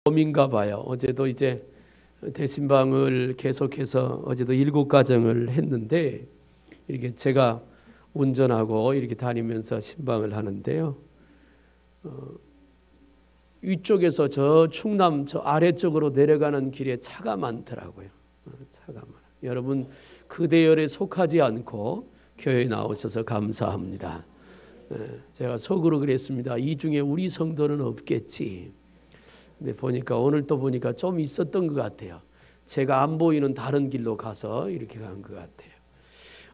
봄인가 봐요. 어제도 이제 대신방을 계속해서 어제도 7가정을 했는데 이렇게 제가 운전하고 이렇게 다니면서 신방을 하는데요. 위쪽에서 저 충남 저 아래쪽으로 내려가는 길에 차가 많더라고요. 차가 많아요. 여러분 그 대열에 속하지 않고 교회에 나오셔서 감사합니다. 제가 속으로 그랬습니다. 이 중에 우리 성도는 없겠지. 근데 보니까 오늘 또 보니까 좀 있었던 것 같아요. 제가 안 보이는 다른 길로 가서 이렇게 간 것 같아요.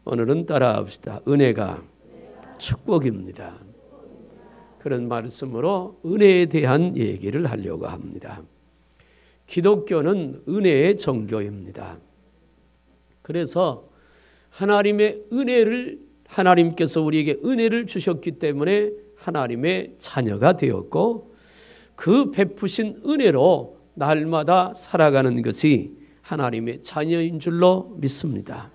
오늘은 따라합시다. 은혜가 축복입니다. 그런 말씀으로 은혜에 대한 얘기를 하려고 합니다. 기독교는 은혜의 종교입니다. 그래서 하나님의 은혜를 하나님께서 우리에게 은혜를 주셨기 때문에 하나님의 자녀가 되었고 그 베푸신 은혜로 날마다 살아가는 것이 하나님의 자녀인 줄로 믿습니다.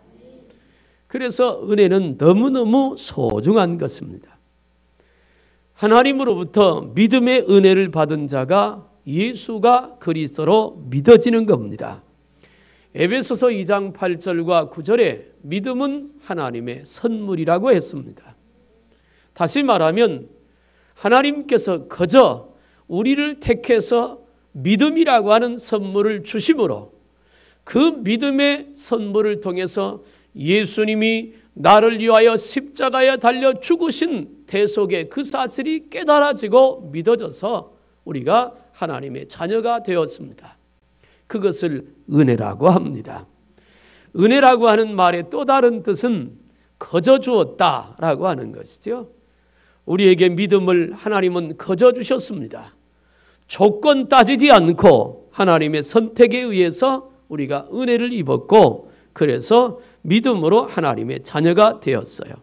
그래서 은혜는 너무너무 소중한 것입니다. 하나님으로부터 믿음의 은혜를 받은 자가 예수가 그리스도로 믿어지는 겁니다. 에베소서 2장 8절과 9절에 믿음은 하나님의 선물이라고 했습니다. 다시 말하면 하나님께서 그저 우리를 택해서 믿음이라고 하는 선물을 주심으로 그 믿음의 선물을 통해서 예수님이 나를 위하여 십자가에 달려 죽으신 대속의 그 사실이 깨달아지고 믿어져서 우리가 하나님의 자녀가 되었습니다. 그것을 은혜라고 합니다. 은혜라고 하는 말의 또 다른 뜻은 거저 주었다라고 하는 것이죠. 우리에게 믿음을 하나님은 거저 주셨습니다. 조건 따지지 않고 하나님의 선택에 의해서 우리가 은혜를 입었고 그래서 믿음으로 하나님의 자녀가 되었어요.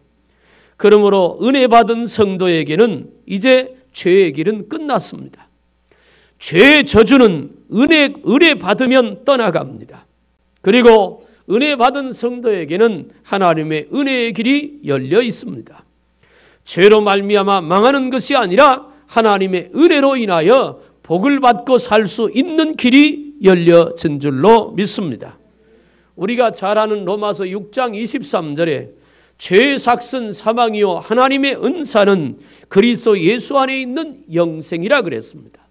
그러므로 은혜 받은 성도에게는 이제 죄의 길은 끝났습니다. 죄의 저주는 은혜 받으면 떠나갑니다. 그리고 은혜 받은 성도에게는 하나님의 은혜의 길이 열려 있습니다. 죄로 말미암아 망하는 것이 아니라 하나님의 은혜로 인하여 복을 받고 살 수 있는 길이 열려진 줄로 믿습니다. 우리가 잘 아는 로마서 6장 23절에 죄의 삭은 사망이요 하나님의 은사는 그리스도 예수 안에 있는 영생이라 그랬습니다.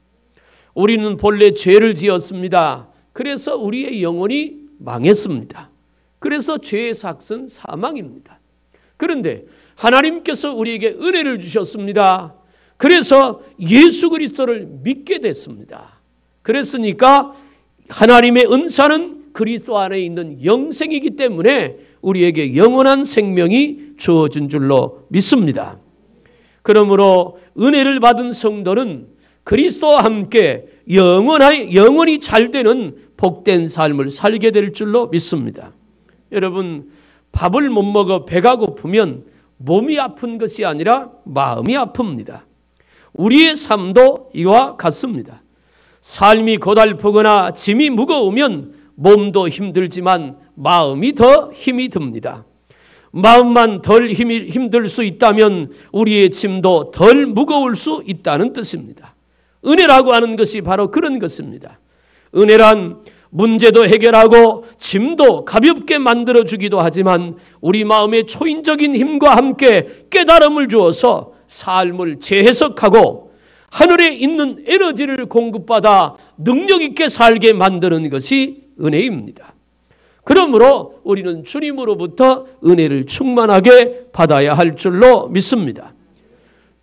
우리는 본래 죄를 지었습니다. 그래서 우리의 영혼이 망했습니다. 그래서 죄의 삭은 사망입니다. 그런데 하나님께서 우리에게 은혜를 주셨습니다. 그래서 예수 그리스도를 믿게 됐습니다. 그랬으니까 하나님의 은사는 그리스도 안에 있는 영생이기 때문에 우리에게 영원한 생명이 주어진 줄로 믿습니다. 그러므로 은혜를 받은 성도는 그리스도와 함께 영원히 잘 되는 복된 삶을 살게 될 줄로 믿습니다. 여러분, 밥을 못 먹어 배가 고프면 몸이 아픈 것이 아니라 마음이 아픕니다. 우리의 삶도 이와 같습니다. 삶이 고달프거나 짐이 무거우면 몸도 힘들지만 마음이 더 힘이 듭니다. 마음만 덜 힘들 수 있다면 우리의 짐도 덜 무거울 수 있다는 뜻입니다. 은혜라고 하는 것이 바로 그런 것입니다. 은혜란 문제도 해결하고 짐도 가볍게 만들어주기도 하지만 우리 마음의 초인적인 힘과 함께 깨달음을 주어서 삶을 재해석하고 하늘에 있는 에너지를 공급받아 능력 있게 살게 만드는 것이 은혜입니다. 그러므로 우리는 주님으로부터 은혜를 충만하게 받아야 할 줄로 믿습니다.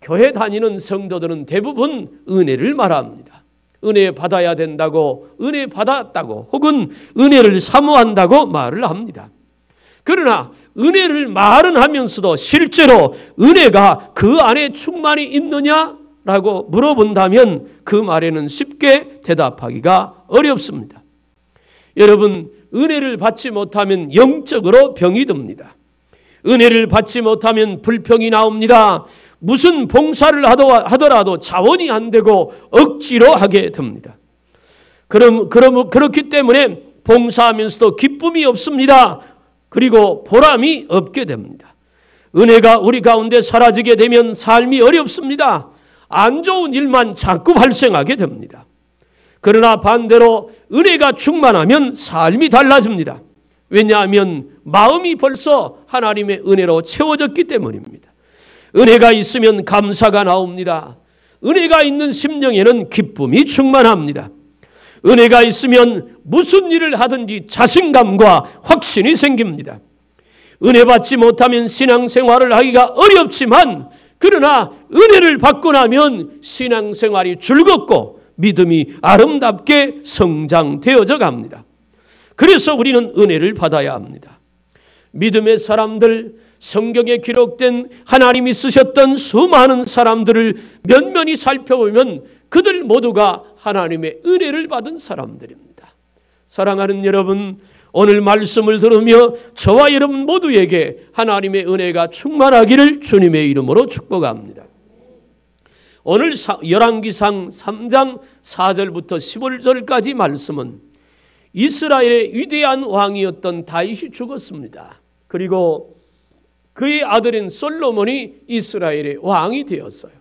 교회 다니는 성도들은 대부분 은혜를 말합니다. 은혜 받아야 된다고, 은혜 받았다고, 혹은 은혜를 사모한다고 말을 합니다. 그러나 은혜를 말은 하면서도 실제로 은혜가 그 안에 충만히 있느냐라고 물어본다면 그 말에는 쉽게 대답하기가 어렵습니다. 여러분, 은혜를 받지 못하면 영적으로 병이 듭니다. 은혜를 받지 못하면 불평이 나옵니다. 무슨 봉사를 하더라도 자원이 안 되고 억지로 하게 됩니다. 그렇기 때문에 봉사하면서도 기쁨이 없습니다. 그리고 보람이 없게 됩니다. 은혜가 우리 가운데 사라지게 되면 삶이 어렵습니다. 안 좋은 일만 자꾸 발생하게 됩니다. 그러나 반대로 은혜가 충만하면 삶이 달라집니다. 왜냐하면 마음이 벌써 하나님의 은혜로 채워졌기 때문입니다. 은혜가 있으면 감사가 나옵니다. 은혜가 있는 심령에는 기쁨이 충만합니다. 은혜가 있으면 무슨 일을 하든지 자신감과 확신이 생깁니다. 은혜 받지 못하면 신앙생활을 하기가 어렵지만 그러나 은혜를 받고 나면 신앙생활이 즐겁고 믿음이 아름답게 성장되어져 갑니다. 그래서 우리는 은혜를 받아야 합니다. 믿음의 사람들, 성경에 기록된 하나님이 쓰셨던 수많은 사람들을 면면히 살펴보면 그들 모두가 하나님의 은혜를 받은 사람들입니다. 사랑하는 여러분, 오늘 말씀을 들으며 저와 여러분 모두에게 하나님의 은혜가 충만하기를 주님의 이름으로 축복합니다. 오늘 열왕기상 3장 4절부터 15절까지 말씀은 이스라엘의 위대한 왕이었던 다윗이 죽었습니다. 그리고 그의 아들인 솔로몬이 이스라엘의 왕이 되었어요.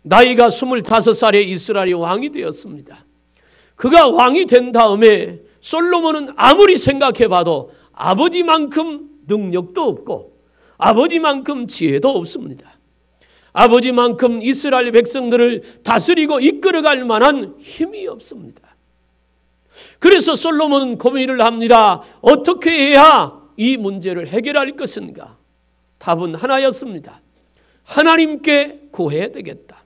나이가 25살에 이스라엘의 왕이 되었습니다. 그가 왕이 된 다음에 솔로몬은 아무리 생각해봐도 아버지만큼 능력도 없고 아버지만큼 지혜도 없습니다. 아버지만큼 이스라엘 백성들을 다스리고 이끌어갈 만한 힘이 없습니다. 그래서 솔로몬은 고민을 합니다. 어떻게 해야 이 문제를 해결할 것인가? 답은 하나였습니다. 하나님께 구해야 되겠다.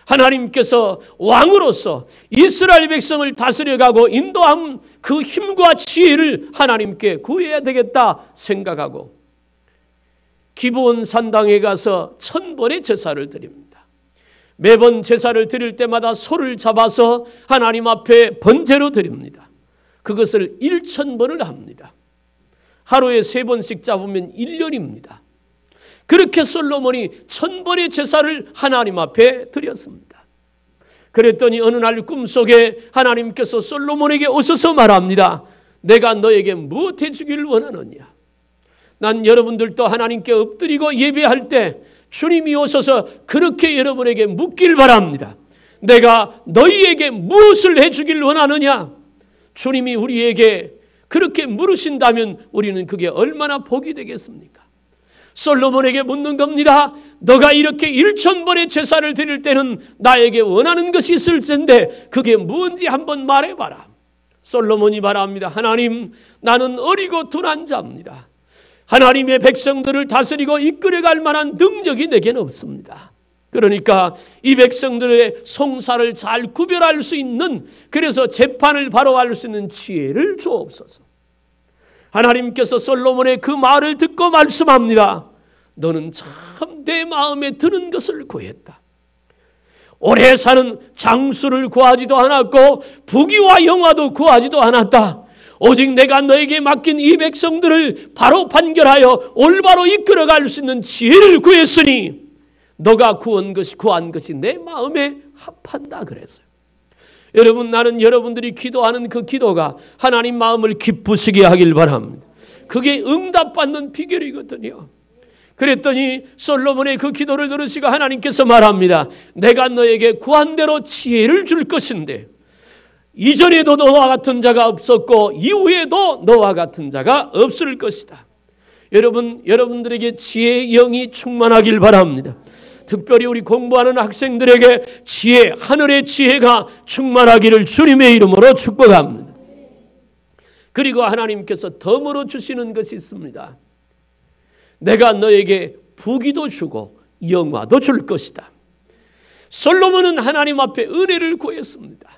하나님께서 왕으로서 이스라엘 백성을 다스려가고 인도한 그 힘과 지혜를 하나님께 구해야 되겠다 생각하고 기브온 산당에 가서 1000번의 제사를 드립니다. 매번 제사를 드릴 때마다 소를 잡아서 하나님 앞에 번제로 드립니다. 그것을 1000번을 합니다. 하루에 3번씩 잡으면 1년입니다. 그렇게 솔로몬이 1000번의 제사를 하나님 앞에 드렸습니다. 그랬더니 어느 날 꿈속에 하나님께서 솔로몬에게 오셔서 말합니다. 내가 너에게 무엇 해주길 원하느냐? 난 여러분들도 하나님께 엎드리고 예배할 때 주님이 오셔서 그렇게 여러분에게 묻길 바랍니다. 내가 너희에게 무엇을 해주길 원하느냐? 주님이 우리에게 그렇게 물으신다면 우리는 그게 얼마나 복이 되겠습니까? 솔로몬에게 묻는 겁니다. 너가 이렇게 1000번의 제사를 드릴 때는 나에게 원하는 것이 있을 텐데 그게 뭔지 한번 말해봐라. 솔로몬이 말합니다. 하나님, 나는 어리고 둔한 자입니다. 하나님의 백성들을 다스리고 이끌어갈 만한 능력이 내게는 없습니다. 그러니까 이 백성들의 송사를 잘 구별할 수 있는, 그래서 재판을 바로 할 수 있는 지혜를 주옵소서. 하나님께서 솔로몬의 그 말을 듣고 말씀합니다. 너는 참 내 마음에 드는 것을 구했다. 오래 사는 장수를 구하지도 않았고 부귀와 영화도 구하지도 않았다. 오직 내가 너에게 맡긴 이 백성들을 바로 판결하여 올바로 이끌어갈 수 있는 지혜를 구했으니 너가 구한 것이 내 마음에 합한다 그랬어요. 여러분, 나는 여러분들이 기도하는 그 기도가 하나님 마음을 기쁘시게 하길 바랍니다. 그게 응답받는 비결이거든요. 그랬더니 솔로몬의 그 기도를 들으시고 하나님께서 말합니다. 내가 너에게 구한 대로 지혜를 줄 것인데 이전에도 너와 같은 자가 없었고 이후에도 너와 같은 자가 없을 것이다. 여러분들에게 지혜의 영이 충만하길 바랍니다. 특별히 우리 공부하는 학생들에게 지혜, 하늘의 지혜가 충만하기를 주님의 이름으로 축복합니다. 그리고 하나님께서 덤으로 주시는 것이 있습니다. 내가 너에게 부귀도 주고 영화도 줄 것이다. 솔로몬은 하나님 앞에 은혜를 구했습니다.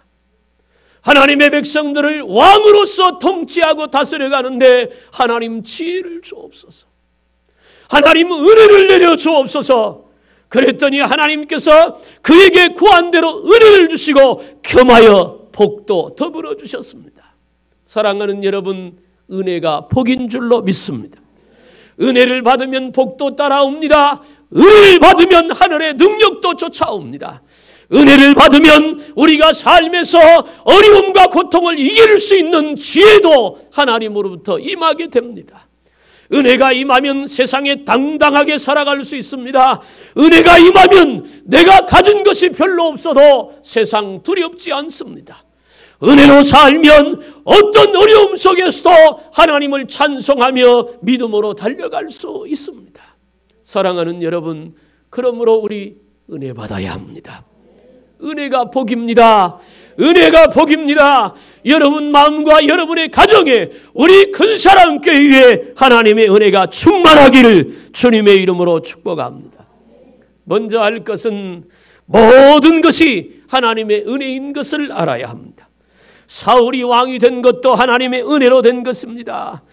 하나님의 백성들을 왕으로서 통치하고 다스려가는데 하나님 지혜를 주옵소서. 하나님 은혜를 내려 주옵소서. 그랬더니 하나님께서 그에게 구한 대로 은혜를 주시고 겸하여 복도 더불어 주셨습니다. 사랑하는 여러분, 은혜가 복인 줄로 믿습니다. 은혜를 받으면 복도 따라옵니다. 은혜를 받으면 하늘의 능력도 쫓아옵니다. 은혜를 받으면 우리가 삶에서 어려움과 고통을 이길 수 있는 지혜도 하나님으로부터 임하게 됩니다. 은혜가 임하면 세상에 당당하게 살아갈 수 있습니다. 은혜가 임하면 내가 가진 것이 별로 없어도 세상 두렵지 않습니다. 은혜로 살면 어떤 어려움 속에서도 하나님을 찬송하며 믿음으로 달려갈 수 있습니다. 사랑하는 여러분, 그러므로 우리 은혜 받아야 합니다. 은혜가 복입니다. 은혜가 복입니다. 여러분 마음과 여러분의 가정에 우리 큰사랑교회에 하나님의 은혜가 충만하기를 주님의 이름으로 축복합니다. 먼저 할 것은 모든 것이 하나님의 은혜인 것을 알아야 합니다. 사울이 왕이 된 것도 하나님의 은혜로 된 것입니다.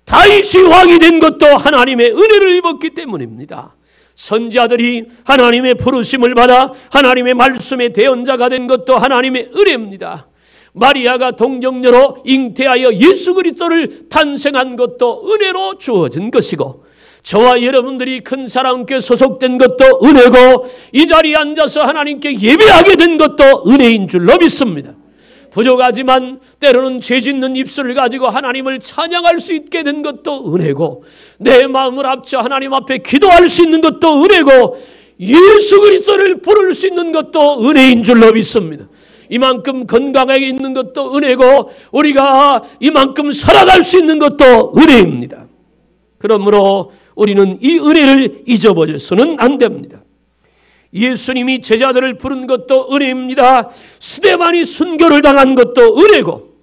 다윗이 왕이 된 것도 하나님의 은혜를 입었기 때문입니다. 선지자들이 하나님의 부르심을 받아 하나님의 말씀의 대언자가 된 것도 하나님의 은혜입니다. 마리아가 동정녀로 잉태하여 예수 그리스도를 탄생한 것도 은혜로 주어진 것이고, 저와 여러분들이 큰사랑교회 소속된 것도 은혜고, 이 자리에 앉아서 하나님께 예배하게 된 것도 은혜인 줄로 믿습니다. 부족하지만 때로는 죄짓는 입술을 가지고 하나님을 찬양할 수 있게 된 것도 은혜고, 내 마음을 합쳐 하나님 앞에 기도할 수 있는 것도 은혜고, 예수 그리스도를 부를 수 있는 것도 은혜인 줄로 믿습니다. 이만큼 건강하게 있는 것도 은혜고, 우리가 이만큼 살아갈 수 있는 것도 은혜입니다. 그러므로 우리는 이 은혜를 잊어버려서는 안 됩니다. 예수님이 제자들을 부른 것도 은혜입니다. 스데반이 순교를 당한 것도 은혜고,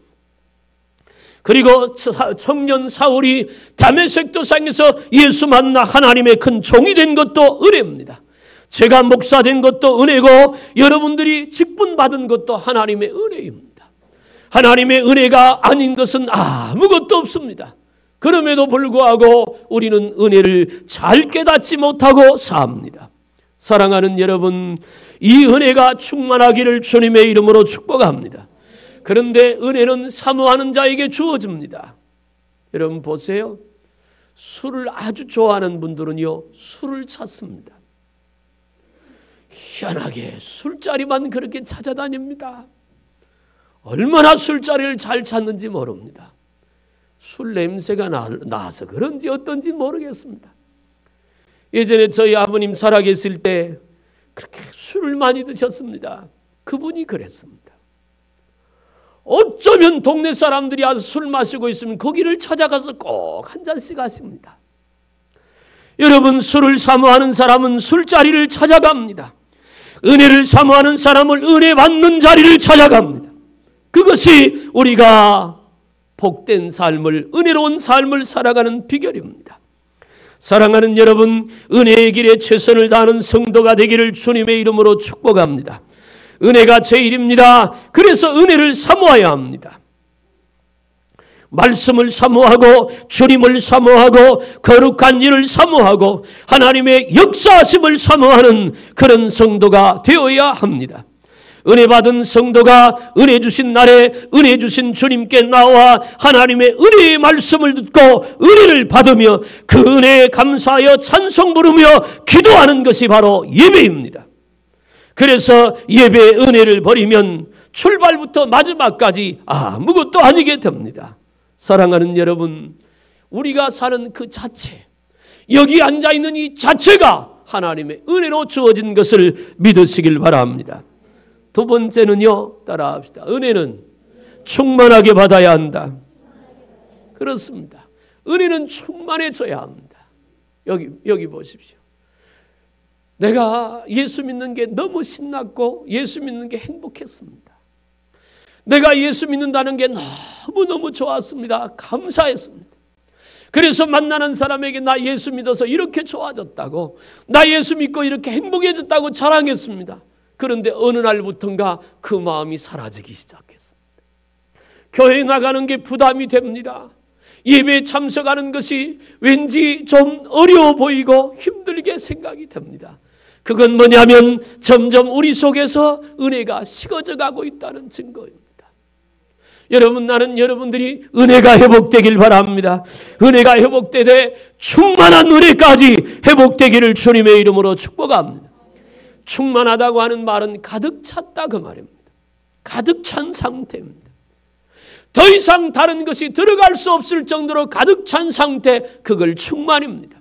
그리고 청년 사울이 다메섹 도상에서 예수 만나 하나님의 큰 종이 된 것도 은혜입니다. 제가 목사 된 것도 은혜고, 여러분들이 직분 받은 것도 하나님의 은혜입니다. 하나님의 은혜가 아닌 것은 아무것도 없습니다. 그럼에도 불구하고 우리는 은혜를 잘 깨닫지 못하고 삽니다. 사랑하는 여러분, 이 은혜가 충만하기를 주님의 이름으로 축복합니다. 그런데 은혜는 사모하는 자에게 주어집니다. 여러분 보세요. 술을 아주 좋아하는 분들은요, 술을 찾습니다. 희한하게 술자리만 그렇게 찾아다닙니다. 얼마나 술자리를 잘 찾는지 모릅니다. 술 냄새가 나서 그런지 어떤지 모르겠습니다. 예전에 저희 아버님 살아계실 때 그렇게 술을 많이 드셨습니다. 그분이 그랬습니다. 어쩌면 동네 사람들이 와서 술 마시고 있으면 거기를 찾아가서 꼭 한 잔씩 하십니다. 여러분, 술을 사모하는 사람은 술자리를 찾아갑니다. 은혜를 사모하는 사람은 은혜 받는 자리를 찾아갑니다. 그것이 우리가 복된 삶을, 은혜로운 삶을 살아가는 비결입니다. 사랑하는 여러분, 은혜의 길에 최선을 다하는 성도가 되기를 주님의 이름으로 축복합니다. 은혜가 제일입니다. 그래서 은혜를 사모해야 합니다. 말씀을 사모하고, 주님을 사모하고, 거룩한 일을 사모하고, 하나님의 역사하심을 사모하는 그런 성도가 되어야 합니다. 은혜 받은 성도가 은혜 주신 날에 은혜 주신 주님께 나와 하나님의 은혜의 말씀을 듣고 은혜를 받으며 그 은혜에 감사하여 찬송 부르며 기도하는 것이 바로 예배입니다. 그래서 예배의 은혜를 버리면 출발부터 마지막까지 아무것도 아니게 됩니다. 사랑하는 여러분, 우리가 사는 그 자체, 여기 앉아있는 이 자체가 하나님의 은혜로 주어진 것을 믿으시길 바랍니다. 두 번째는요, 따라합시다. 은혜는 충만하게 받아야 한다. 그렇습니다. 은혜는 충만해져야 합니다. 여기 보십시오. 내가 예수 믿는 게 너무 신났고 예수 믿는 게 행복했습니다. 내가 예수 믿는다는 게 너무너무 좋았습니다. 감사했습니다. 그래서 만나는 사람에게 나 예수 믿어서 이렇게 좋아졌다고, 나 예수 믿고 이렇게 행복해졌다고 자랑했습니다. 그런데 어느 날부턴가 그 마음이 사라지기 시작했습니다. 교회 나가는 게 부담이 됩니다. 예배에 참석하는 것이 왠지 좀 어려워 보이고 힘들게 생각이 됩니다. 그건 뭐냐면 점점 우리 속에서 은혜가 식어져 가고 있다는 증거입니다. 여러분, 나는 여러분들이 은혜가 회복되길 바랍니다. 은혜가 회복되되 충만한 은혜까지 회복되기를 주님의 이름으로 축복합니다. 충만하다고 하는 말은 가득 찼다 그 말입니다. 가득 찬 상태입니다. 더 이상 다른 것이 들어갈 수 없을 정도로 가득 찬 상태, 그걸 충만입니다.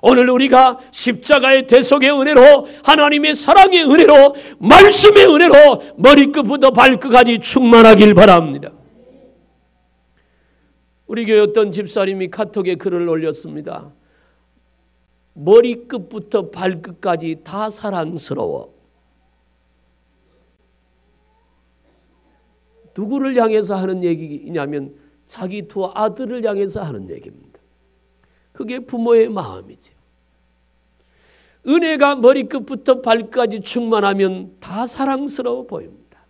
오늘 우리가 십자가의 대속의 은혜로, 하나님의 사랑의 은혜로, 말씀의 은혜로 머리끝부터 발끝까지 충만하길 바랍니다. 우리 교회 어떤 집사님이 카톡에 글을 올렸습니다. 머리끝부터 발끝까지 다 사랑스러워. 누구를 향해서 하는 얘기냐면 자기 두 아들을 향해서 하는 얘기입니다. 그게 부모의 마음이죠. 은혜가 머리끝부터 발끝까지 충만하면 다 사랑스러워 보입니다.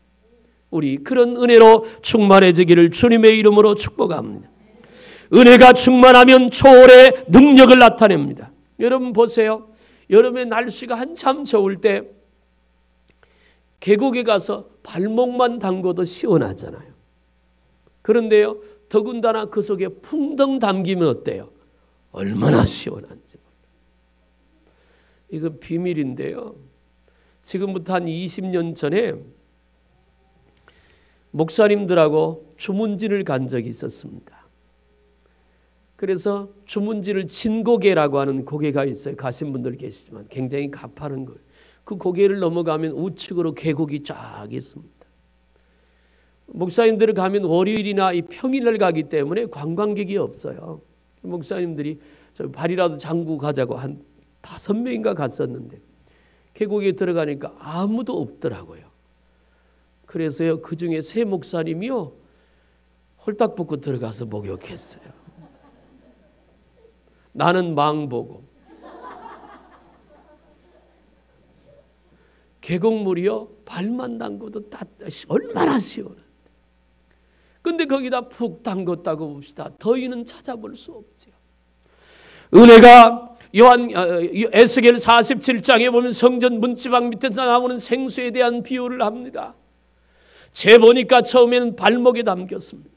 우리 그런 은혜로 충만해지기를 주님의 이름으로 축복합니다. 은혜가 충만하면 초월의 능력을 나타냅니다. 여러분 보세요. 여름에 날씨가 한참 더울 때 계곡에 가서 발목만 담궈도 시원하잖아요. 그런데요, 더군다나 그 속에 풍덩 담기면 어때요? 얼마나 시원한지. 이거 비밀인데요. 지금부터 한 20년 전에 목사님들하고 주문진을 간 적이 있었습니다. 그래서 주문진을 진고개라고 하는 고개가 있어요. 가신 분들 계시지만 굉장히 가파른 거예요. 그 고개를 넘어가면 우측으로 계곡이 쫙 있습니다. 목사님들을 가면 월요일이나 이 평일날 가기 때문에 관광객이 없어요. 목사님들이 저 발이라도 잠그고 가자고 한 5명인가 갔었는데 계곡에 들어가니까 아무도 없더라고요. 그래서요, 그 중에 3 목사님이요 홀딱 벗고 들어가서 목욕했어요. 나는 망보고. 계곡물이요 발만 담궈도 얼마나 시원해. 근데 거기다 푹 담궜다고 봅시다. 더위는 찾아볼 수 없죠. 은혜가 에스겔 47장에 보면 성전 문지방 밑에서 나오는 생수에 대한 비유를 합니다. 재보니까 처음에는 발목에 담겼습니다.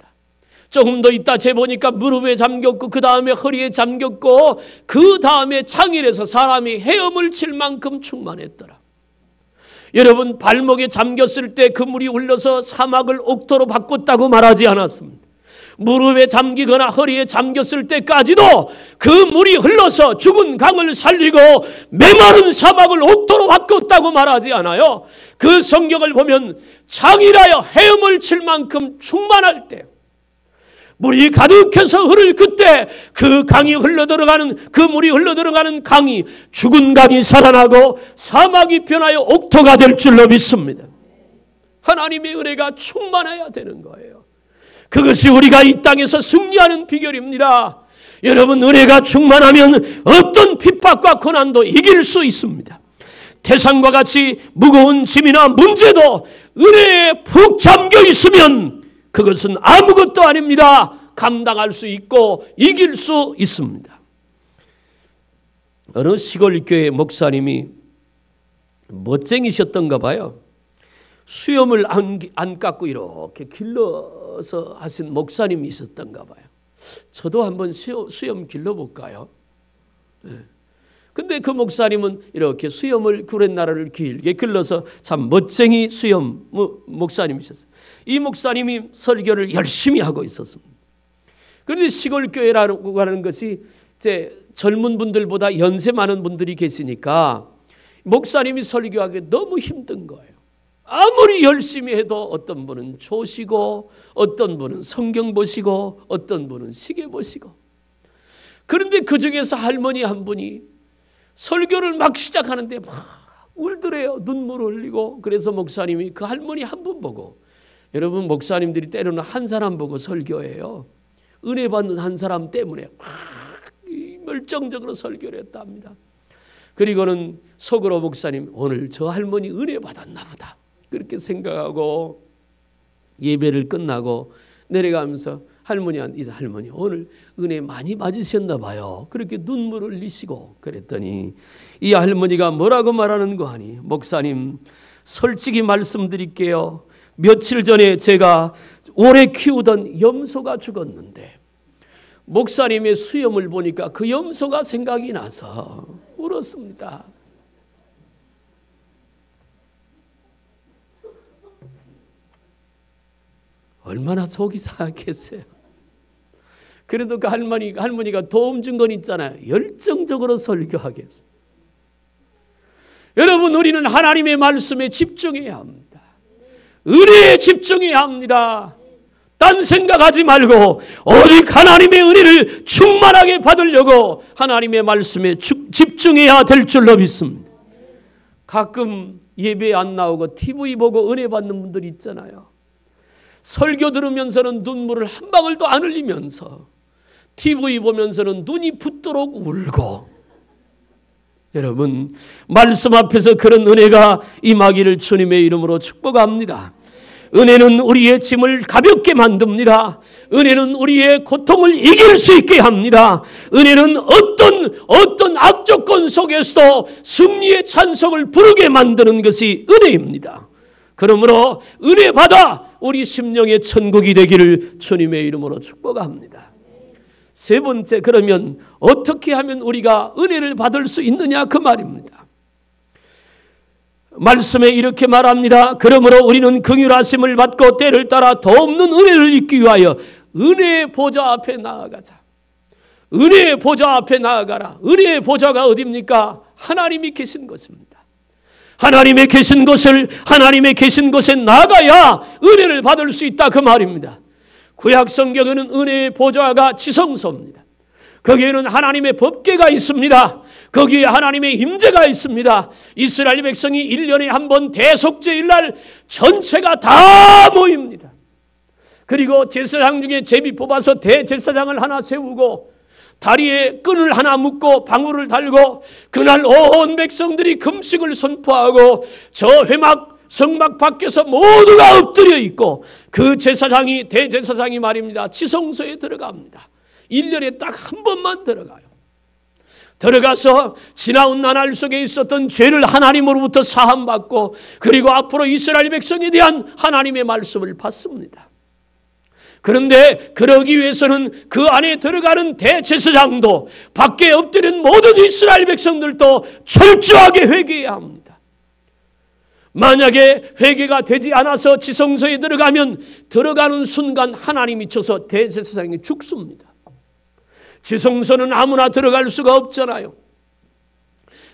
조금 더 있다 재보니까 무릎에 잠겼고 그 다음에 허리에 잠겼고 그 다음에 창일에서 사람이 헤엄을 칠 만큼 충만했더라. 여러분, 발목에 잠겼을 때 그 물이 흘러서 사막을 옥토로 바꿨다고 말하지 않았습니다. 무릎에 잠기거나 허리에 잠겼을 때까지도 그 물이 흘러서 죽은 강을 살리고 메마른 사막을 옥토로 바꿨다고 말하지 않아요. 그 성경을 보면 창이라여 헤엄을 칠 만큼 충만할 때, 물이 가득해서 흐를 그때 그 강이 흘러들어가는, 그 물이 흘러들어가는 강이 죽은 강이 살아나고 사막이 변하여 옥토가 될 줄로 믿습니다. 하나님의 은혜가 충만해야 되는 거예요. 그것이 우리가 이 땅에서 승리하는 비결입니다. 여러분, 은혜가 충만하면 어떤 핍박과 고난도 이길 수 있습니다. 태산과 같이 무거운 짐이나 문제도 은혜에 푹 잠겨 있으면 그것은 아무것도 아닙니다. 감당할 수 있고 이길 수 있습니다. 어느 시골 교회 목사님이 멋쟁이셨던가 봐요. 수염을 안 깎고 이렇게 길러서 하신 목사님이 있었던가 봐요. 저도 한번 수염 길러볼까요? 근데 그 목사님은 이렇게 수염을 구렛나루를 길게 길러서 참 멋쟁이 수염 목사님이셨어요. 이 목사님이 설교를 열심히 하고 있었습니다. 그런데 시골 교회라고 하는 것이 이제 젊은 분들보다 연세 많은 분들이 계시니까 목사님이 설교하기 너무 힘든 거예요. 아무리 열심히 해도 어떤 분은 조시고 어떤 분은 성경 보시고 어떤 분은 시계 보시고. 그런데 그 중에서 할머니 한 분이 설교를 막 시작하는데 막 울더래요. 눈물 흘리고. 그래서 목사님이 그 할머니 한 분 보고, 여러분 목사님들이 때로는 한 사람 보고 설교해요. 은혜 받는 한 사람 때문에 막 멀쩡적으로 설교를 했답니다. 그리고는 속으로 목사님, 오늘 저 할머니 은혜 받았나 보다 그렇게 생각하고 예배를 끝나고 내려가면서 할머니한테, 할머니 오늘 은혜 많이 받으셨나 봐요. 그렇게 눈물을 흘리시고 그랬더니 이 할머니가 뭐라고 말하는 거 아니? 목사님, 솔직히 말씀드릴게요. 며칠 전에 제가 오래 키우던 염소가 죽었는데 목사님의 수염을 보니까 그 염소가 생각이 나서 울었습니다. 얼마나 속이 상했겠어요. 그래도 그 할머니가 도움 준 건 있잖아요. 열정적으로 설교하겠어요. 여러분, 우리는 하나님의 말씀에 집중해야 합니다. 은혜에 집중해야 합니다. 딴 생각하지 말고 오직 하나님의 은혜를 충만하게 받으려고 하나님의 말씀에 집중해야 될 줄로 믿습니다. 가끔 예배 안 나오고 TV 보고 은혜 받는 분들이 있잖아요. 설교 들으면서는 눈물을 한 방울도 안 흘리면서 TV 보면서는 눈이 붓도록 울고, 여러분, 말씀 앞에서 그런 은혜가 임하기를 주님의 이름으로 축복합니다. 은혜는 우리의 짐을 가볍게 만듭니다. 은혜는 우리의 고통을 이길 수 있게 합니다. 은혜는 어떤 악조건 속에서도 승리의 찬송을 부르게 만드는 것이 은혜입니다. 그러므로 은혜 받아 우리 심령의 천국이 되기를 주님의 이름으로 축복합니다. 세 번째, 그러면 어떻게 하면 우리가 은혜를 받을 수 있느냐, 그 말입니다. 말씀에 이렇게 말합니다. 그러므로 우리는 긍휼하심을 받고 때를 따라 더 없는 은혜를 잊기 위하여 은혜의 보좌 앞에 나아가자. 은혜의 보좌 앞에 나아가라. 은혜의 보좌가 어디입니까? 하나님이 계신 곳입니다. 하나님의 계신 곳에 나가야 은혜를 받을 수 있다, 그 말입니다. 구약 성경에는 은혜의 보좌가 지성소입니다. 거기에는 하나님의 법궤가 있습니다. 거기에 하나님의 임재가 있습니다. 이스라엘 백성이 1년에 한 번 대속죄일날 전체가 다 모입니다. 그리고 제사장 중에 제비 뽑아서 대제사장을 하나 세우고 다리에 끈을 하나 묶고 방울을 달고 그날 온 백성들이 금식을 선포하고 저 성막 밖에서 모두가 엎드려 있고 그 대제사장이 말입니다, 지성소에 들어갑니다. 1년에 딱 한 번만 들어가요. 들어가서 지나온 나날 속에 있었던 죄를 하나님으로부터 사함받고 그리고 앞으로 이스라엘 백성에 대한 하나님의 말씀을 받습니다. 그런데 그러기 위해서는 그 안에 들어가는 대제사장도 밖에 엎드린 모든 이스라엘 백성들도 철저하게 회개해야 합니다. 만약에 회개가 되지 않아서 지성소에 들어가면 들어가는 순간 하나님이 쳐서 대제사장이 죽습니다. 지성소는 아무나 들어갈 수가 없잖아요.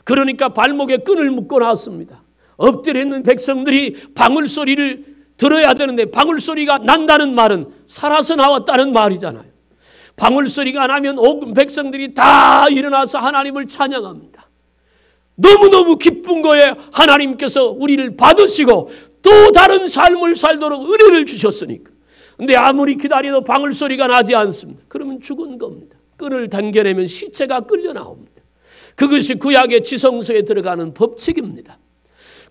그러니까 발목에 끈을 묶고 나왔습니다. 엎드려 있는 백성들이 방울소리를 들어야 되는데 방울소리가 난다는 말은 살아서 나왔다는 말이잖아요. 방울소리가 나면 온 백성들이 다 일어나서 하나님을 찬양합니다. 너무너무 기쁜 거에 하나님께서 우리를 받으시고 또 다른 삶을 살도록 은혜를 주셨으니까. 근데 아무리 기다려도 방울소리가 나지 않습니다. 그러면 죽은 겁니다. 끈을 당겨내면 시체가 끌려 나옵니다. 그것이 구약의 지성소에 들어가는 법칙입니다.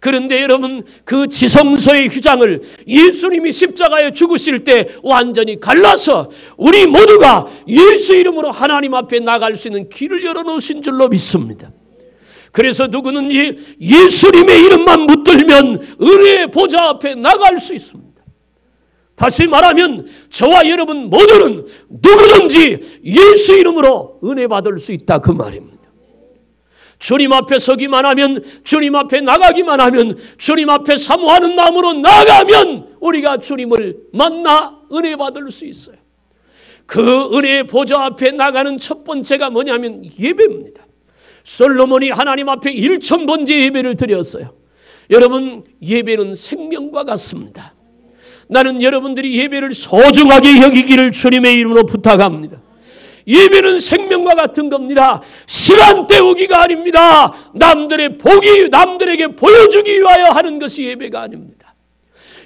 그런데 여러분, 그 지성소의 휘장을 예수님이 십자가에 죽으실 때 완전히 갈라서 우리 모두가 예수 이름으로 하나님 앞에 나갈 수 있는 길을 열어놓으신 줄로 믿습니다. 그래서 누구든지 예수님의 이름만 붙들면 은혜의 보좌 앞에 나갈 수 있습니다. 다시 말하면 저와 여러분 모두는 누구든지 예수 이름으로 은혜 받을 수 있다, 그 말입니다. 주님 앞에 서기만 하면, 주님 앞에 나가기만 하면, 주님 앞에 사모하는 마음으로 나가면 우리가 주님을 만나 은혜 받을 수 있어요. 그 은혜의 보좌 앞에 나가는 첫 번째가 뭐냐면 예배입니다. 솔로몬이 하나님 앞에 1000번째 예배를 드렸어요. 여러분, 예배는 생명과 같습니다. 나는 여러분들이 예배를 소중하게 여기기를 주님의 이름으로 부탁합니다. 예배는 생명과 같은 겁니다. 시간 때우기가 아닙니다. 남들에게 보여주기 위하여 하는 것이 예배가 아닙니다.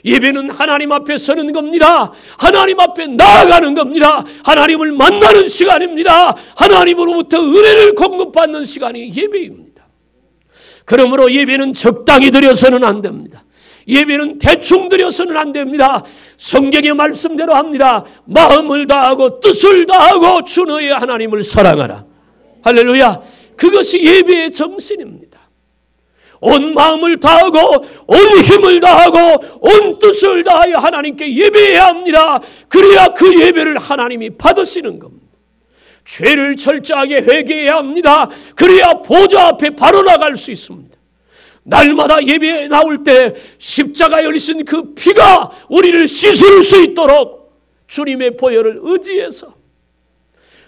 예배는 하나님 앞에 서는 겁니다. 하나님 앞에 나아가는 겁니다. 하나님을 만나는 시간입니다. 하나님으로부터 은혜를 공급받는 시간이 예배입니다. 그러므로 예배는 적당히 드려서는 안 됩니다. 예배는 대충 드려서는 안 됩니다. 성경의 말씀대로 합니다. 마음을 다하고 뜻을 다하고 주 너의 하나님을 사랑하라. 할렐루야. 그것이 예배의 정신입니다. 온 마음을 다하고 온 힘을 다하고 온 뜻을 다하여 하나님께 예배해야 합니다. 그래야 그 예배를 하나님이 받으시는 겁니다. 죄를 철저하게 회개해야 합니다. 그래야 보좌 앞에 바로 나갈 수 있습니다. 날마다 예배에 나올 때 십자가에 흘리신 그 피가 우리를 씻을 수 있도록 주님의 보혈을 의지해서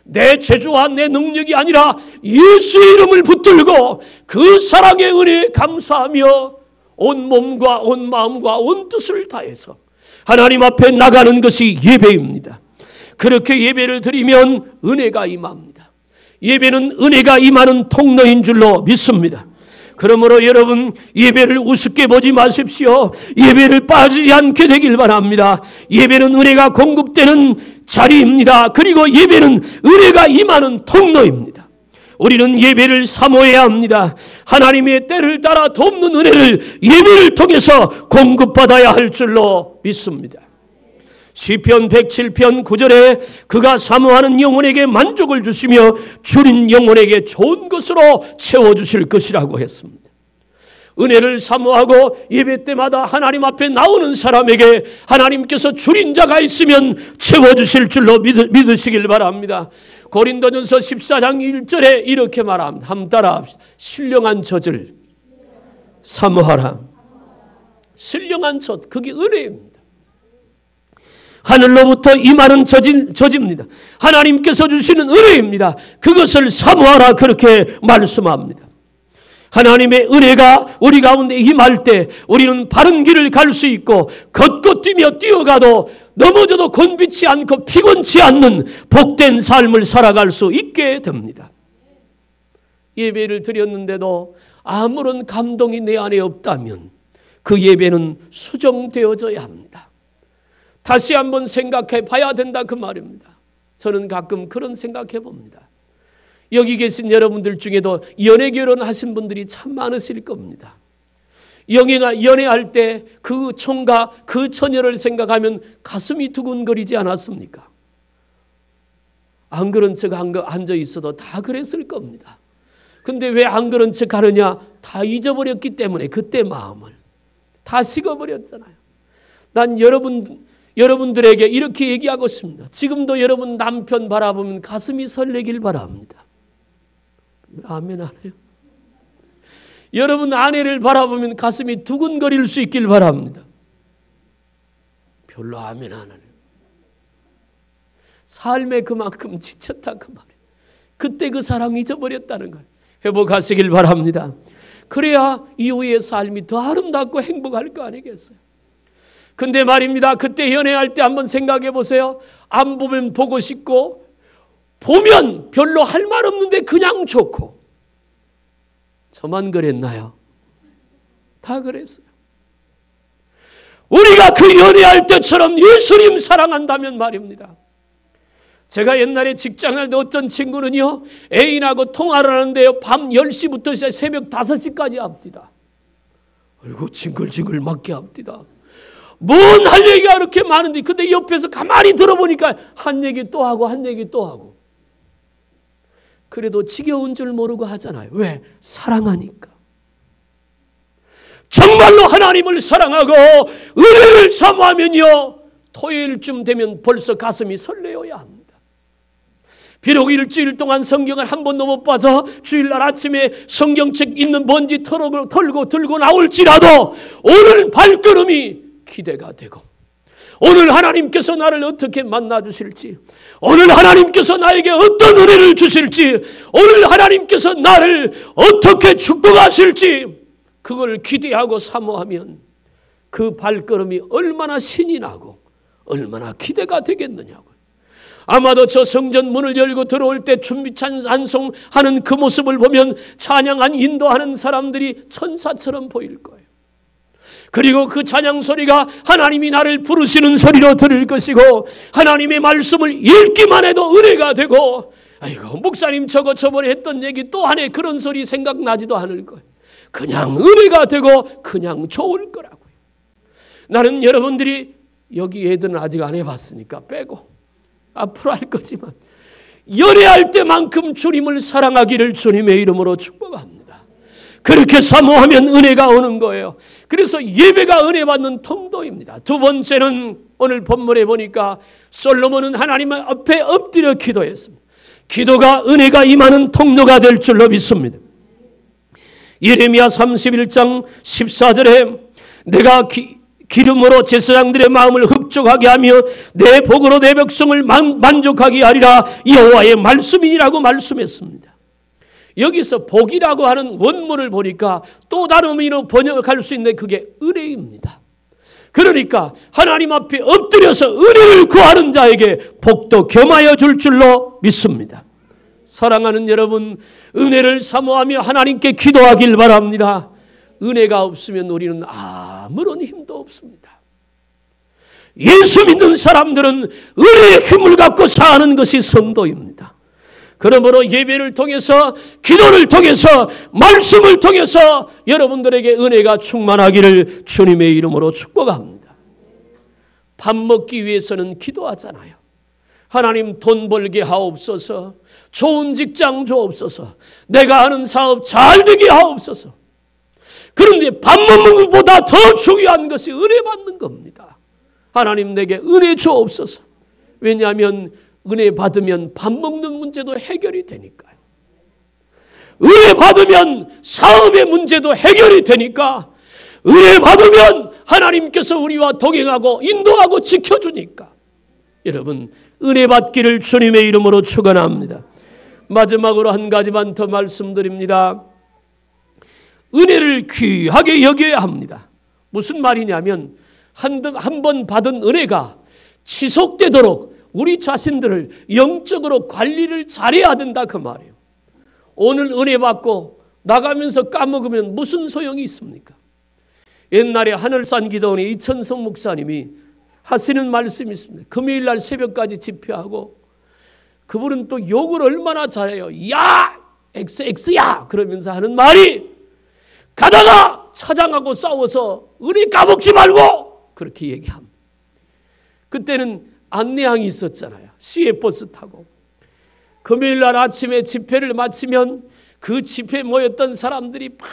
내 재주와 내 능력이 아니라 예수의 이름을 붙들고 그 사랑의 은혜에 감사하며 온 몸과 온 마음과 온 뜻을 다해서 하나님 앞에 나가는 것이 예배입니다. 그렇게 예배를 드리면 은혜가 임합니다. 예배는 은혜가 임하는 통로인 줄로 믿습니다. 그러므로 여러분, 예배를 우습게 보지 마십시오. 예배를 빠지지 않게 되길 바랍니다. 예배는 은혜가 공급되는 자리입니다. 그리고 예배는 은혜가 임하는 통로입니다. 우리는 예배를 사모해야 합니다. 하나님의 때를 따라 돕는 은혜를 예배를 통해서 공급받아야 할 줄로 믿습니다. 시편 107편 9절에 그가 사모하는 영혼에게 만족을 주시며 줄인 영혼에게 좋은 것으로 채워주실 것이라고 했습니다. 은혜를 사모하고 예배 때마다 하나님 앞에 나오는 사람에게 하나님께서 줄인 자가 있으면 채워주실 줄로 믿으시길 바랍니다. 고린도전서 14장 1절에 이렇게 말합니다. 한번 따라합시다. 신령한 젖을 사모하라. 신령한 젖, 그게 은혜입니다. 하늘로부터 임하는 젖입니다. 하나님께서 주시는 은혜입니다. 그것을 사모하라, 그렇게 말씀합니다. 하나님의 은혜가 우리 가운데 임할 때 우리는 바른 길을 갈 수 있고 걷고 뛰며 뛰어가도 넘어져도 곤비치 않고 피곤치 않는 복된 삶을 살아갈 수 있게 됩니다. 예배를 드렸는데도 아무런 감동이 내 안에 없다면 그 예배는 수정되어져야 합니다. 다시 한번 생각해 봐야 된다, 그 말입니다. 저는 가끔 그런 생각해 봅니다. 여기 계신 여러분들 중에도 연애 결혼하신 분들이 참 많으실 겁니다. 연애할 때 그 총각, 그 처녀를 생각하면 가슴이 두근거리지 않았습니까? 안 그런 척 앉아 있어도 다 그랬을 겁니다. 근데 왜 안 그런 척 하느냐? 다 잊어버렸기 때문에 그때 마음을 다 식어버렸잖아요. 난 여러분들에게 이렇게 얘기하고 싶습니다. 지금도 여러분 남편 바라보면 가슴이 설레길 바랍니다. 아멘 안 해요? 여러분 아내를 바라보면 가슴이 두근거릴 수 있길 바랍니다. 별로 아멘 안 하네요. 삶에 그만큼 지쳤다, 그 말이에요. 그때 그 사랑 잊어버렸다는 거예요. 회복하시길 바랍니다. 그래야 이후의 삶이 더 아름답고 행복할 거 아니겠어요? 근데 말입니다. 그때 연애할 때 한번 생각해 보세요. 안 보면 보고 싶고 보면 별로 할 말 없는데 그냥 좋고. 저만 그랬나요? 다 그랬어요. 우리가 그 연애할 때처럼 예수님 사랑한다면 말입니다. 제가 옛날에 직장할 때 어떤 친구는요, 애인하고 통화를 하는데요, 밤 10시부터 새벽 5시까지 합디다. 아이고, 징글징글 맞게 합디다. 뭔 할 얘기가 그렇게 많은데, 근데 옆에서 가만히 들어보니까 한 얘기 또 하고 한 얘기 또 하고. 그래도 지겨운 줄 모르고 하잖아요. 왜? 사랑하니까. 정말로 하나님을 사랑하고 은혜를 사모하면요, 토요일쯤 되면 벌써 가슴이 설레어야 합니다. 비록 일주일 동안 성경을 한 번도 못 봐서 주일날 아침에 성경책 있는 먼지 털고 들고 나올지라도 오늘 발걸음이 기대가 되고, 오늘 하나님께서 나를 어떻게 만나주실지, 오늘 하나님께서 나에게 어떤 은혜를 주실지, 오늘 하나님께서 나를 어떻게 축복하실지, 그걸 기대하고 사모하면 그 발걸음이 얼마나 신이 나고 얼마나 기대가 되겠느냐고요. 아마도 저 성전 문을 열고 들어올 때 준비 찬송하는 그 모습을 보면 찬양한 인도하는 사람들이 천사처럼 보일 거예요. 그리고 그 찬양 소리가 하나님이 나를 부르시는 소리로 들을 것이고, 하나님의 말씀을 읽기만 해도 은혜가 되고, 아이고 목사님 저거 저번에 했던 얘기 또 하네, 그런 소리 생각나지도 않을 거예요. 그냥 은혜가 되고 그냥 좋을 거라고요. 나는 여러분들이 여기 애들은 아직 안 해봤으니까 빼고 앞으로 할 거지만 연애할 때만큼 주님을 사랑하기를 주님의 이름으로 축복합니다. 그렇게 사모하면 은혜가 오는 거예요. 그래서 예배가 은혜 받는 통로입니다. 두 번째는 오늘 본문에 보니까 솔로몬은 하나님 앞에 엎드려 기도했습니다. 기도가 은혜가 임하는 통로가 될 줄로 믿습니다. 예레미야 31장 14절에 내가 기름으로 제사장들의 마음을 흡족하게 하며 내 복으로 내 백성을 만족하게 하리라 여호와의 말씀이라고 말씀했습니다. 여기서 복이라고 하는 원문을 보니까 또 다른 의미로 번역할 수 있는 그게 은혜입니다. 그러니까 하나님 앞에 엎드려서 은혜를 구하는 자에게 복도 겸하여 줄 줄로 믿습니다. 사랑하는 여러분, 은혜를 사모하며 하나님께 기도하길 바랍니다. 은혜가 없으면 우리는 아무런 힘도 없습니다. 예수 믿는 사람들은 은혜의 힘을 갖고 사는 것이 성도입니다. 그러므로 예배를 통해서, 기도를 통해서, 말씀을 통해서 여러분들에게 은혜가 충만하기를 주님의 이름으로 축복합니다. 밥 먹기 위해서는 기도하잖아요. 하나님 돈 벌게 하옵소서, 좋은 직장 주옵소서, 내가 하는 사업 잘 되게 하옵소서. 그런데 밥 먹는 것보다 더 중요한 것이 은혜 받는 겁니다. 하나님 내게 은혜 주옵소서. 왜냐하면 은혜 받으면 밥 먹는 문제도 해결이 되니까요. 은혜 받으면 사업의 문제도 해결이 되니까, 은혜 받으면 하나님께서 우리와 동행하고 인도하고 지켜주니까. 여러분, 은혜 받기를 주님의 이름으로 축원합니다. 마지막으로 한 가지만 더 말씀드립니다. 은혜를 귀하게 여겨야 합니다. 무슨 말이냐면 한 번 받은 은혜가 지속되도록 우리 자신들을 영적으로 관리를 잘해야 된다 그 말이에요. 오늘 은혜 받고 나가면서 까먹으면 무슨 소용이 있습니까? 옛날에 하늘산 기도원의 이천성 목사님이 하시는 말씀이 있습니다. 금요일날 새벽까지 집회하고 그분은 또 욕을 얼마나 잘해요. 야! XX야! 그러면서 하는 말이, 가다가 차장하고 싸워서 은혜 까먹지 말고! 그렇게 얘기합니다. 그때는 안내양이 있었잖아요. 시외버스 타고. 금요일날 아침에 집회를 마치면 그 집회에 모였던 사람들이 막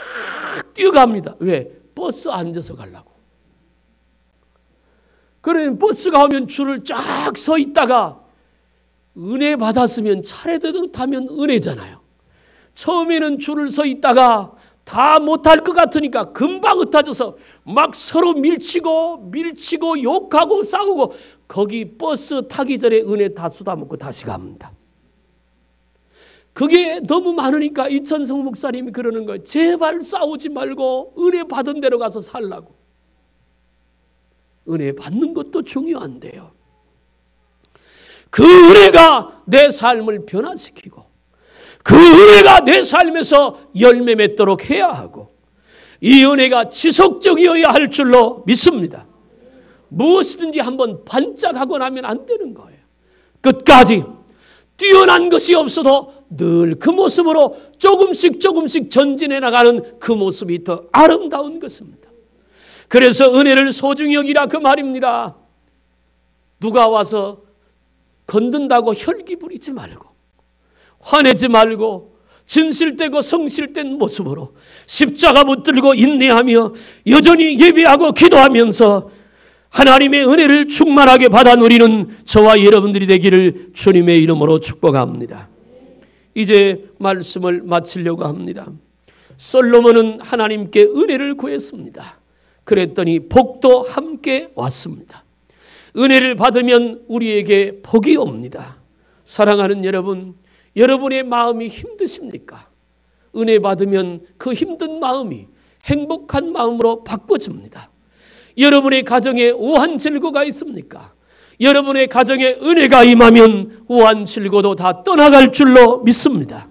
뛰어갑니다. 왜? 버스 앉아서 가려고. 그러면 버스가 오면 줄을 쫙 서 있다가 은혜 받았으면 차례대로 타면 은혜잖아요. 처음에는 줄을 서 있다가 다 못할 것 같으니까 금방 흩어져서 막 서로 밀치고 욕하고 싸우고, 거기 버스 타기 전에 은혜 다 쏟아먹고 다시 갑니다. 그게 너무 많으니까 이천성 목사님이 그러는 거예요. 제발 싸우지 말고 은혜 받은 대로 가서 살라고. 은혜 받는 것도 중요한데요. 그 은혜가 내 삶을 변화시키고 그 은혜가 내 삶에서 열매 맺도록 해야 하고, 이 은혜가 지속적이어야 할 줄로 믿습니다. 무엇이든지 한번 반짝하고 나면 안 되는 거예요. 끝까지 뛰어난 것이 없어도 늘 그 모습으로 조금씩 전진해 나가는 그 모습이 더 아름다운 것입니다. 그래서 은혜를 소중히 여기라 그 말입니다. 누가 와서 건든다고 혈기 부리지 말고, 화내지 말고, 진실되고 성실된 모습으로 십자가 붙들고 인내하며 여전히 예배하고 기도하면서 하나님의 은혜를 충만하게 받아 누리는 저와 여러분들이 되기를 주님의 이름으로 축복합니다. 이제 말씀을 마치려고 합니다. 솔로몬은 하나님께 은혜를 구했습니다. 그랬더니 복도 함께 왔습니다. 은혜를 받으면 우리에게 복이 옵니다. 사랑하는 여러분, 여러분의 마음이 힘드십니까? 은혜 받으면 그 힘든 마음이 행복한 마음으로 바꿔집니다. 여러분의 가정에 우한 질고가 있습니까? 여러분의 가정에 은혜가 임하면 우한 질고도 다 떠나갈 줄로 믿습니다.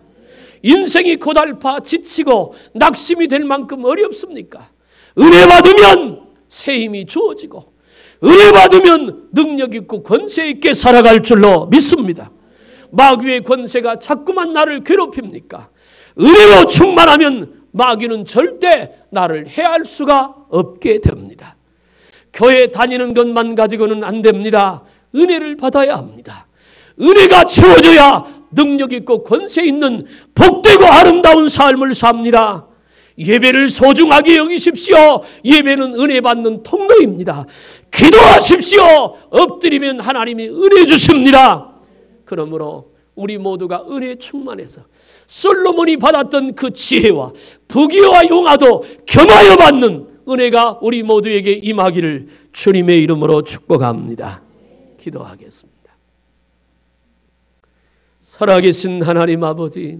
인생이 고달파 지치고 낙심이 될 만큼 어렵습니까? 은혜 받으면 새 힘이 주어지고, 은혜 받으면 능력 있고 권세 있게 살아갈 줄로 믿습니다. 마귀의 권세가 자꾸만 나를 괴롭힙니까? 은혜로 충만하면 마귀는 절대 나를 해할 수가 없게 됩니다. 교회 다니는 것만 가지고는 안 됩니다. 은혜를 받아야 합니다. 은혜가 채워져야 능력 있고 권세 있는 복되고 아름다운 삶을 삽니다. 예배를 소중하게 여기십시오. 예배는 은혜 받는 통로입니다. 기도하십시오. 엎드리면 하나님이 은혜 주십니다. 그러므로 우리 모두가 은혜 충만해서 솔로몬이 받았던 그 지혜와 부귀와 용화도 겸하여 받는 은혜가 우리 모두에게 임하기를 주님의 이름으로 축복합니다. 기도하겠습니다. 살아계신 하나님 아버지,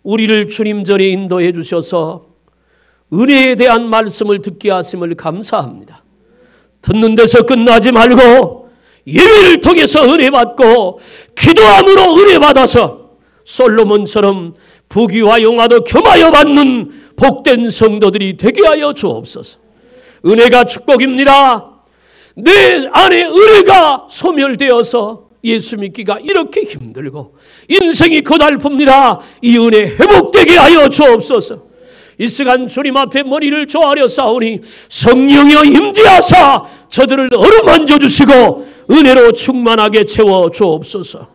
우리를 주님 전에 인도해 주셔서 은혜에 대한 말씀을 듣게 하심을 감사합니다. 듣는 데서 끝나지 말고 예배를 통해서 은혜 받고 기도함으로 은혜 받아서 솔로몬처럼 부귀와 용화도 겸하여 받는 복된 성도들이 되게 하여 주옵소서. 은혜가 축복입니다. 내 안에 은혜가 소멸되어서 예수 믿기가 이렇게 힘들고 인생이 고달픕니다. 이 은혜 회복되게 하여 주옵소서. 이 시간 주님 앞에 머리를 조아려 싸우니 성령이여 임재하사 저들을 어루만져 주시고 은혜로 충만하게 채워 주옵소서.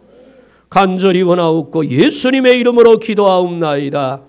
간절히 원하옵고 예수님의 이름으로 기도하옵나이다.